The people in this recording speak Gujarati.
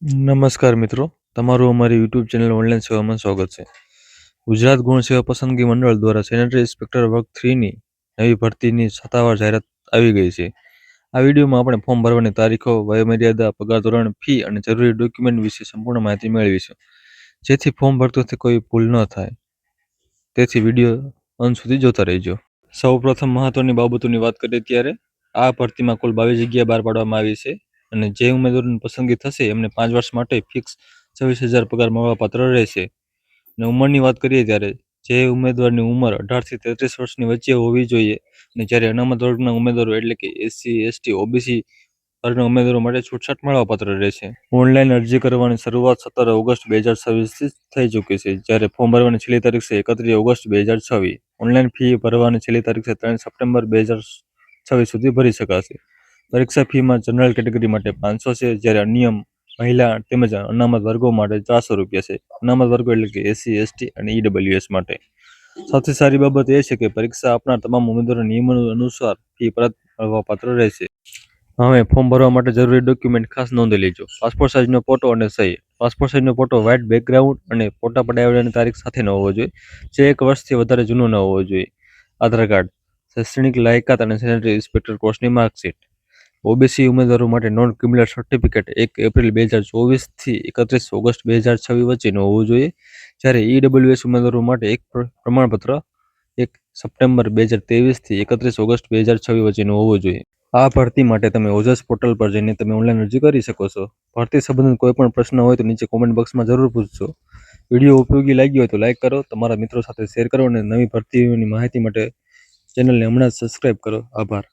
નમસ્કાર મિત્રો, તમારું અમારી યુટ્યુબ ચેનલ ઓનલાઈન સેવામાં સ્વાગત છે. ગુજરાત ગૌણ સેવા પસંદગી મંડળ દ્વારા સેનેટરી ઇન્સ્પેક્ટર વર્ગ 3ની નવી ભરતીની સત્તાવાર જાહેરાત આવી ગઈ છે. આ વિડીયોમાં આપણે ફોર્મ ભરવાની તારીખો, વયમર્યાદા, પગાર ધોરણ, ફી અને જરૂરી ડોક્યુમેન્ટ વિશે સંપૂર્ણ માહિતી મેળવીશું, જેથી ફોર્મ ભરતી વખતે કોઈ ભૂલ ન થાય. તેથી વિડીયો અંત સુધી જોતા રહેજો. સૌપ્રથમ મહત્વની બાબતોની વાત કરીએ ત્યારે આ ભરતીમાં કુલ 22 જગ્યા બહાર પાડવામાં આવી છે અને જે ઉમેદવારોની પસંદગી થશે એમને 5 વર્ષ માટે ફિક્સ 26,000 પગાર મળવાપાત્ર રહેશે. અને ઉંમરની વાત કરીએ ત્યારે જે ઉમેદવારની ઉંમર 18 થી 33 વર્ષની વચ્ચે હોવી જોઈએ અને જ્યારે અનામત વર્ગના ઉમેદવારો એટલે કે SC, ST, OBC વર્ગના ઉમેદવારો માટે છૂટછાટ મળવાપાત્ર રહેશે. ઓનલાઈન અરજી કરવાની શરૂઆત 17 ઓગસ્ટ 2026 થઈ ચૂકી છે, જ્યારે ફોર્મ ભરવાની છેલ્લી તારીખ છે 31 ઓગસ્ટ 2026. ઓનલાઈન ફી ભરવાની છેલ્લી તારીખ છે 3 સપ્ટેમ્બર 2026 સુધી ભરી શકાશે. પરીક્ષા ફીમાં જનરલ કેટેગરી માટે 500 છે, જ્યારે અન્ય મહિલા તેમજ અનામત વર્ગો માટે 400 રૂપિયા છે. અનામત વર્ગો એટલે કે SC, ST અને EWS માટે. સૌથી સારી બાબત એ છે કે પરીક્ષા આપનાર તમામ ઉમેદવારો નિયમો અનુસાર ફી પરત મળવાપાત્ર રહેશે. હવે ફોર્મ ભરવા માટે જરૂરી ડોક્યુમેન્ટ ખાસ નોંધી લેજો. પાસપોર્ટ સાઇઝનો ફોટો અને સહી. પાસપોર્ટ સાઇઝનો ફોટો વ્હાઇટ બેકગ્રાઉન્ડ અને ફોટા પડાવવાની તારીખ સાથે ન હોવો જોઈએ, જે 1 વર્ષથી વધારે જૂનો ન હોવો જોઈએ. આધાર કાર્ડ, શૈક્ષણિક લાયકાત અને સેનેટરી ઇન્સ્પેક્ટર કોર્સની માર્કશીટ. OBC ઉમેદવારો માટે નોન ક્રિમિનલ સર્ટિફિકેટ 1 એપ્રિલ 2024 થી 31 ઓગસ્ટ 2026 વચ્ચેનું હોવું જોઈએ, જ્યારે EWS ઉમેદવારો માટે એક પ્રમાણપત્ર 1 સપ્ટેમ્બર 2023 થી 31 ઓગસ્ટ 2026 વચ્ચેનું હોવું જોઈએ. આ ભરતી માટે તમે ઓજસ પોર્ટલ પર જઈને તમે ઓનલાઈન અરજી કરી શકો છો. ભરતી સંબંધિત કોઈ પણ પ્રશ્ન હોય તો નીચે કોમેન્ટ બોક્સમાં જરૂર પૂછજો. વિડીયો ઉપયોગી લાગ્યો હોય તો લાઈક કરો, તમારા મિત્રો સાથે શેર કરો અને નવી ભરતીઓની માહિતી માટે ચેનલને હમણાં જ સબસ્ક્રાઇબ કરો. આભાર.